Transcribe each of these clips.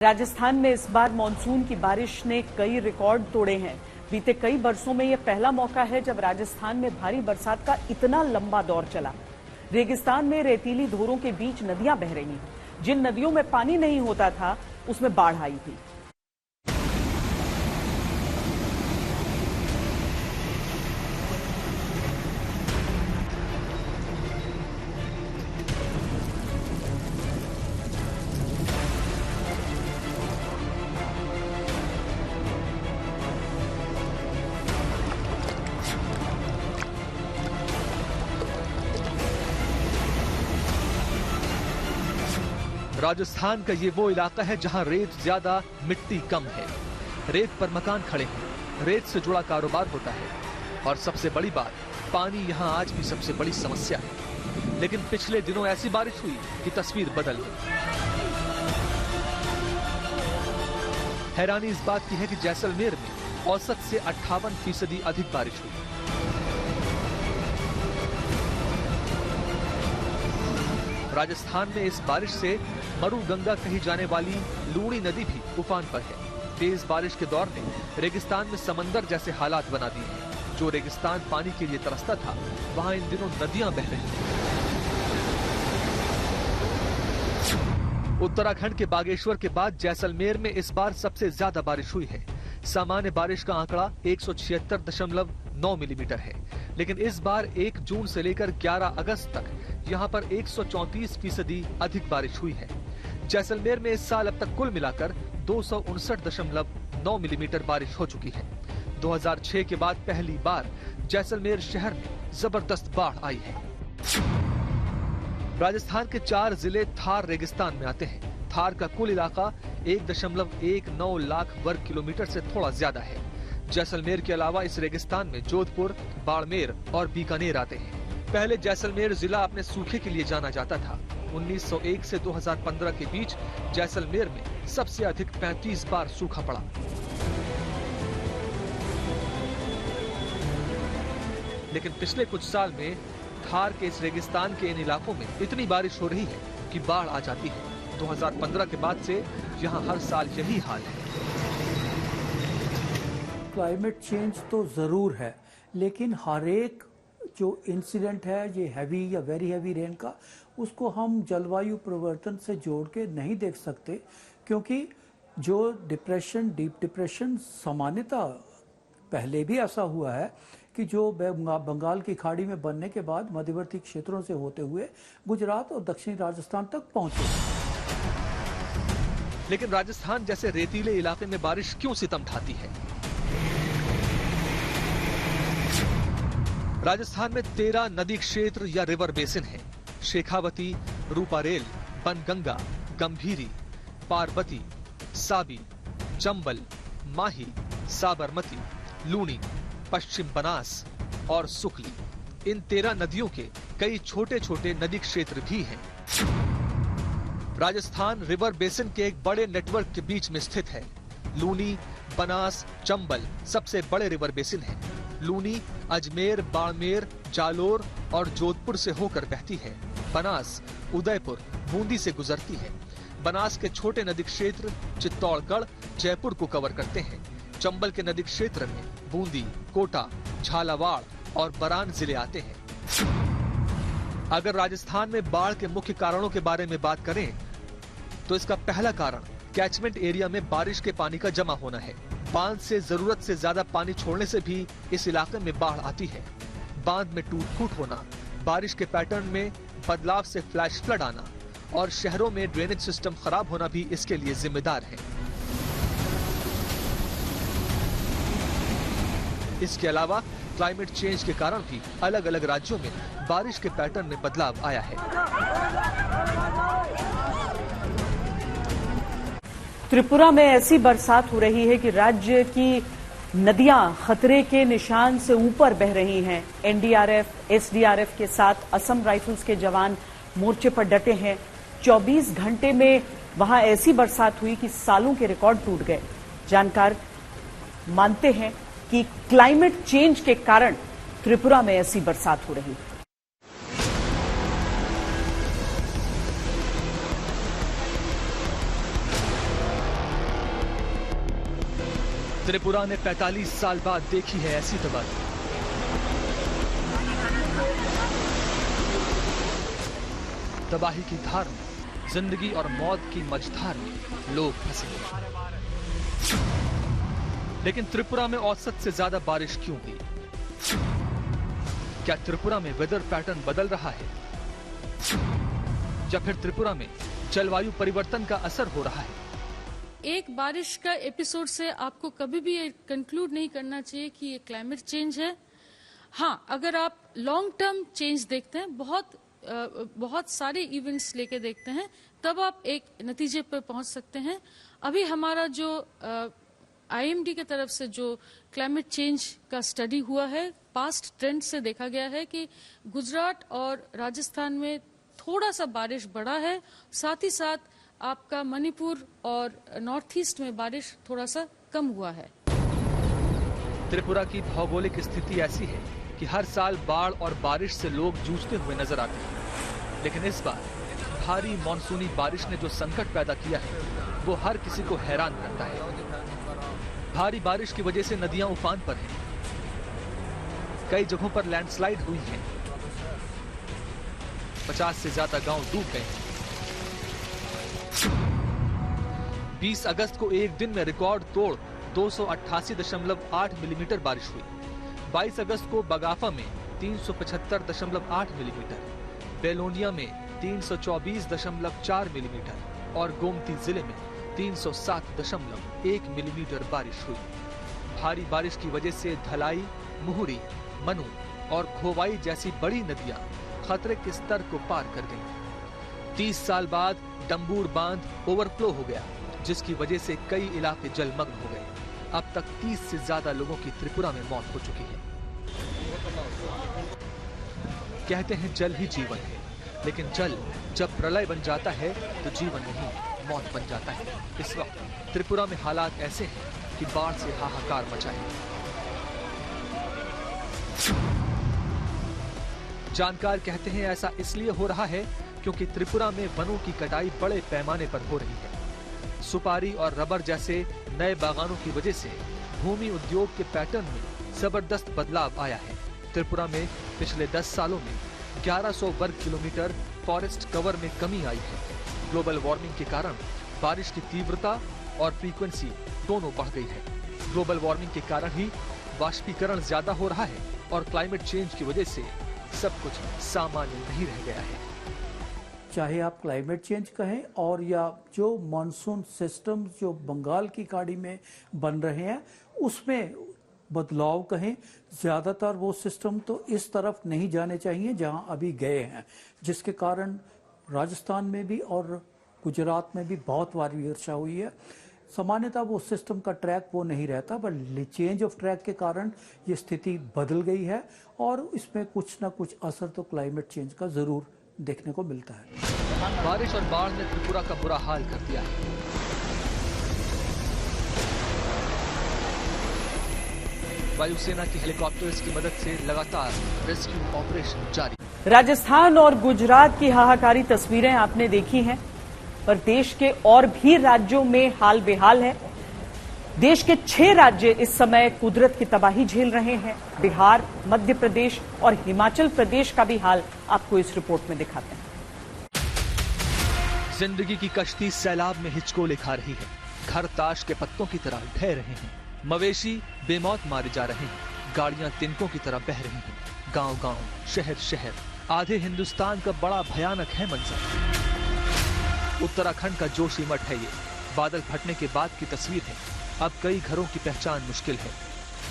राजस्थान में इस बार मानसून की बारिश ने कई रिकॉर्ड तोड़े हैं। बीते कई बरसों में यह पहला मौका है जब राजस्थान में भारी बरसात का इतना लंबा दौर चला। रेगिस्तान में रेतीली धोरों के बीच नदियां बह रही हैं। जिन नदियों में पानी नहीं होता था उसमें बाढ़ आई थी। राजस्थान का ये वो इलाका है जहां रेत ज्यादा, मिट्टी कम है। रेत पर मकान खड़े हैं, रेत से जुड़ा कारोबार होता है और सबसे बड़ी बात, पानी यहां आज भी सबसे बड़ी समस्या है। लेकिन पिछले दिनों ऐसी बारिश हुई कि तस्वीर बदल गई। हैरानी इस बात की है कि जैसलमेर में औसत से 58% अधिक बारिश हुई। राजस्थान में इस बारिश से मरु गंगा कही जाने वाली लूणी नदी भी उफान पर है। तेज बारिश के दौर ने रेगिस्तान में समंदर जैसे हालात बना दिए हैं। जो रेगिस्तान पानी के लिए तरसता था, वहां इन दिनों नदियां बह रही हैं। उत्तराखंड के बागेश्वर के बाद जैसलमेर में इस बार सबसे ज्यादा बारिश हुई है। सामान्य बारिश का आंकड़ा 176.9 मिलीमीटर है, लेकिन इस बार 1 जून से लेकर 11 अगस्त तक यहां पर 134% अधिक बारिश हुई है। जैसलमेर में इस साल अब तक कुल मिलाकर 259.9 मिलीमीटर बारिश हो चुकी है। 2006 के बाद पहली बार जैसलमेर शहर में जबरदस्त बाढ़ आई है। राजस्थान के 4 जिले थार रेगिस्तान में आते हैं। थार का कुल इलाका 1.19 लाख वर्ग किलोमीटर से थोड़ा ज्यादा है। जैसलमेर के अलावा इस रेगिस्तान में जोधपुर, बाड़मेर और बीकानेर आते हैं। पहले जैसलमेर जिला अपने सूखे के लिए जाना जाता था। 1901 से 2015 के बीच जैसलमेर में सबसे अधिक 35 बार सूखा पड़ा। लेकिन पिछले कुछ साल में थार के इस रेगिस्तान के इन इलाकों में इतनी बारिश हो रही है कि बाढ़ आ जाती है। 2015 के बाद से यहाँ हर साल यही हाल है। क्लाइमेट चेंज तो जरूर है, लेकिन हर एक जो इंसिडेंट है ये हैवी या वेरी हैवी रेन का, उसको हम जलवायु परिवर्तन से जोड़ के नहीं देख सकते, क्योंकि जो डिप्रेशन, डीप डिप्रेशन सामान्यतः पहले भी ऐसा हुआ है कि जो बंगाल की खाड़ी में बनने के बाद मध्यवर्ती क्षेत्रों से होते हुए गुजरात और दक्षिणी राजस्थान तक पहुंचे। लेकिन राजस्थान जैसे रेतीले इलाके में बारिश क्यों सितम ढाती है? राजस्थान में 13 नदी क्षेत्र या रिवर बेसिन है। शेखावती, रूपारेल, बनगंगा, गंभीरी, पार्वती, साबी, चंबल, माही, साबरमती, लूणी, पश्चिम बनास और सुकली। इन 13 नदियों के कई छोटे छोटे नदी क्षेत्र भी हैं। राजस्थान रिवर बेसिन के एक बड़े नेटवर्क के बीच में स्थित है। लूनी, बनास, चंबल सबसे बड़े रिवर बेसिन है। लूनी अजमेर, बाड़मेर, जालोर और जोधपुर से होकर बहती है। बनास उदयपुर, बूंदी से गुजरती है। बनास के छोटे नदी क्षेत्र चित्तौड़गढ़, जयपुर को कवर करते हैं। चंबल के नदी क्षेत्र में बूंदी, कोटा, झालावाड़ और बरान जिले आते हैं। अगर राजस्थान में बाढ़ के मुख्य कारणों के बारे में बात करें तो इसका पहला कारण कैचमेंट एरिया में बारिश के पानी का जमा होना है। बांध से जरूरत से ज्यादा पानी छोड़ने से भी इस इलाके में बाढ़ आती है। बांध में टूट फूट होना, बारिश के पैटर्न में बदलाव से फ्लैश फ्लड आना और शहरों में ड्रेनेज सिस्टम खराब होना भी इसके लिए जिम्मेदार है। इसके अलावा क्लाइमेट चेंज के कारण भी अलग अलग राज्यों में बारिश के पैटर्न में बदलाव आया है। त्रिपुरा में ऐसी बरसात हो रही है कि राज्य की नदियां खतरे के निशान से ऊपर बह रही हैं। एनडीआरएफ, एसडीआरएफ के साथ असम राइफल्स के जवान मोर्चे पर डटे हैं। 24 घंटे में वहां ऐसी बरसात हुई कि सालों के रिकॉर्ड टूट गए। जानकार मानते हैं कि क्लाइमेट चेंज के कारण त्रिपुरा में ऐसी बरसात हो रही है। त्रिपुरा ने 45 साल बाद देखी है ऐसी तबाही। तबाही की धार में, जिंदगी और मौत की मझधार में लोग फंसे हैं। लेकिन त्रिपुरा में औसत से ज्यादा बारिश क्यों हुई? क्या त्रिपुरा में वेदर पैटर्न बदल रहा है, या फिर त्रिपुरा में जलवायु परिवर्तन का असर हो रहा है? एक बारिश का एपिसोड से आपको कभी भी कंक्लूड नहीं करना चाहिए कि ये क्लाइमेट चेंज है। हाँ, अगर आप लॉन्ग टर्म चेंज देखते हैं, बहुत सारे इवेंट्स लेके देखते हैं, तब आप एक नतीजे पर पहुंच सकते हैं। अभी हमारा जो IMD की तरफ से जो क्लाइमेट चेंज का स्टडी हुआ है, पास्ट ट्रेंड से देखा गया है कि गुजरात और राजस्थान में थोड़ा सा बारिश बढ़ा है, साथ ही साथ आपका मणिपुर और नॉर्थ ईस्ट में बारिश थोड़ा सा कम हुआ है। त्रिपुरा की भौगोलिक स्थिति ऐसी है कि हर साल बाढ़ और बारिश से लोग जूझते हुए नजर आते हैं। लेकिन इस बार भारी मानसूनी बारिश ने जो संकट पैदा किया है, वो हर किसी को हैरान करता है। भारी बारिश की वजह से नदियां उफान पर हैं। कई जगहों पर लैंडस्लाइड हुई है। 50 से ज्यादा गांव डूब गए हैं। 20 अगस्त को एक दिन में रिकॉर्ड तोड़ 288.8 मिलीमीटर बारिश हुई। 22 अगस्त को बगाफा में 375.8 मिलीमीटर, बेलोनिया में 324.4 मिलीमीटर और गोमती जिले में 307.1 मिलीमीटर बारिश हुई। भारी बारिश की वजह से धलाई, मुहुरी, मनु और खोवाई जैसी बड़ी नदियां खतरे के स्तर को पार कर गईं। 30 साल बाद डंबूर बांध ओवरफ्लो हो गया, जिसकी वजह से कई इलाके जलमग्न हो गए। अब तक 30 से ज्यादा लोगों की त्रिपुरा में मौत हो चुकी है। कहते हैं जल ही जीवन है, लेकिन जल जब प्रलय बन जाता है तो जीवन नहीं, मौत बन जाता है। इस वक्त त्रिपुरा में हालात ऐसे हैं कि बाढ़ से हाहाकार मचा है। जानकार कहते हैं ऐसा इसलिए हो रहा है क्योंकि त्रिपुरा में वनों की कटाई बड़े पैमाने पर हो रही है। सुपारी और रबर जैसे नए बागानों की वजह से भूमि उद्योग के पैटर्न में जबरदस्त बदलाव आया है। त्रिपुरा में पिछले 10 सालों में 1100 वर्ग किलोमीटर फॉरेस्ट कवर में कमी आई है। ग्लोबल वार्मिंग के कारण बारिश की तीव्रता और फ्रीक्वेंसी दोनों बढ़ गई है। ग्लोबल वार्मिंग के कारण ही वाष्पीकरण ज्यादा हो रहा है और क्लाइमेट चेंज की वजह से सब कुछ सामान्य नहीं रह गया है। चाहे आप क्लाइमेट चेंज कहें और या जो मानसून सिस्टम जो बंगाल की खाड़ी में बन रहे हैं उसमें बदलाव कहें, ज़्यादातर वो सिस्टम तो इस तरफ नहीं जाने चाहिए जहां अभी गए हैं, जिसके कारण राजस्थान में भी और गुजरात में भी बहुत भारी वर्षा हुई है। सामान्यतः वो सिस्टम का ट्रैक वो नहीं रहता, पर चेंज ऑफ ट्रैक के कारण ये स्थिति बदल गई है और इसमें कुछ ना कुछ असर तो क्लाइमेट चेंज का जरूर देखने को मिलता है। बारिश और बाढ़ ने त्रिपुरा का बुरा हाल कर दिया है। वायुसेना की हेलीकॉप्टर्स की मदद से लगातार रेस्क्यू ऑपरेशन जारी। राजस्थान और गुजरात की हाहाकारी तस्वीरें आपने देखी हैं, पर देश के और भी राज्यों में हाल बेहाल है। देश के 6 राज्य इस समय कुदरत की तबाही झेल रहे हैं। बिहार, मध्य प्रदेश और हिमाचल प्रदेश का भी हाल आपको इस रिपोर्ट में दिखाते हैं। जिंदगी की कश्ती सैलाब में हिचकोले खा रही है। घर ताश के पत्तों की तरह ढह रहे हैं। मवेशी बेमौत मारे जा रहे हैं। गाड़ियां तिनकों की तरह बह रही हैं। गांव-गांव, शहर-शहर, आधे हिंदुस्तान का बड़ा भयानक है मंजर। उत्तराखंड का जोशी मठ है ये। बादल फटने के बाद की तस्वीर है। अब कई घरों की पहचान मुश्किल है।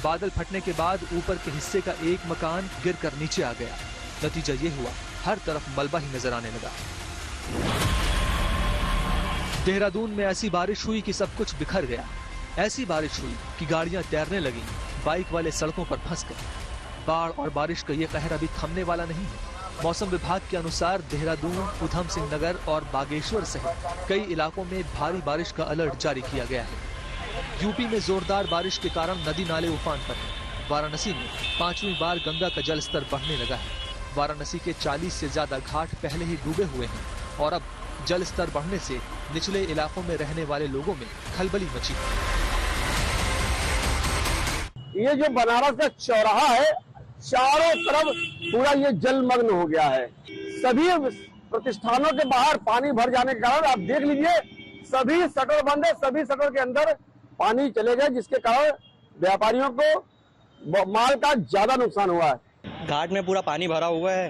बादल फटने के बाद ऊपर के हिस्से का एक मकान गिरकर नीचे आ गया। नतीजा ये हुआ, हर तरफ मलबा ही नजर आने लगा। देहरादून में ऐसी बारिश हुई कि सब कुछ बिखर गया। ऐसी बारिश हुई कि गाड़ियां तैरने लगी, बाइक वाले सड़कों पर फंस गए। बाढ़ और बारिश का ये कहर अभी थमने वाला नहीं है। मौसम विभाग के अनुसार देहरादून, उधम सिंह नगर और बागेश्वर सहित कई इलाकों में भारी बारिश का अलर्ट जारी किया गया है। यूपी में जोरदार बारिश के कारण नदी नाले उफान पर हैं। वाराणसी में 5वीं बार गंगा का जलस्तर बढ़ने लगा है। वाराणसी के 40 से ज्यादा घाट पहले ही डूबे हुए हैं और अब जल स्तर बढ़ने से निचले इलाकों में रहने वाले लोगों में खलबली मची है। ये जो बनारस का चौराहा है चारों तरफ पूरा ये जलमग्न हो गया है। सभी प्रतिष्ठानों के बाहर पानी भर जाने के कारण आप देख लीजिए सभी शटर बंद है, सभी शटर के अंदर पानी चले गए, जिसके कारण व्यापारियों को माल का ज्यादा नुकसान हुआ है। घाट में पूरा पानी भरा हुआ है,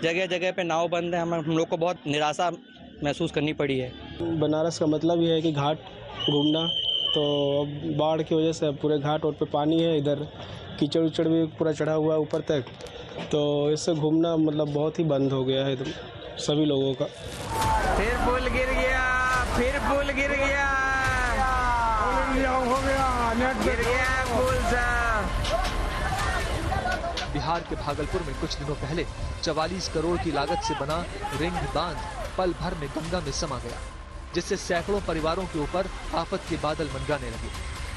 जगह जगह पे नाव बंद है। हम लोग को बहुत निराशा महसूस करनी पड़ी है। बनारस का मतलब ये है कि घाट घूमना, तो अब बाढ़ की वजह से पूरे घाट रोड पे पानी है, इधर कीचड़ उचड़ भी पूरा चढ़ा हुआ है ऊपर तक, तो इससे घूमना मतलब बहुत ही बंद हो गया है सभी लोगों का। फिर पुल गिर गया, फिर पुल गिर गया, हो गया, गिर गया पुल सा। बिहार के भागलपुर में कुछ दिनों पहले 44 करोड़ की लागत से बना रिंग बांध पल भर में गंगा में समा गया, जिससे सैकड़ों परिवारों के ऊपर आफत के बादल मंडराने लगे।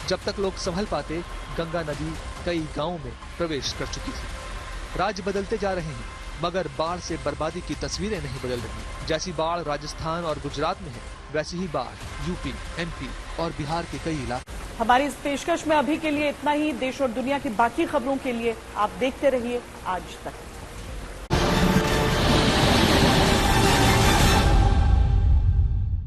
जब तक लोग संभल पाते, गंगा नदी कई गांवों में प्रवेश कर चुकी थी। राज्य बदलते जा रहे हैं, मगर बाढ़ से बर्बादी की तस्वीरें नहीं बदल रही। जैसी बाढ़ राजस्थान और गुजरात में है, वैसी ही बाढ़ यूपी, एमपी और बिहार के कई इलाके। हमारी इस पेशकश में अभी के लिए इतना ही। देश और दुनिया की बाकी खबरों के लिए आप देखते रहिए आज तक।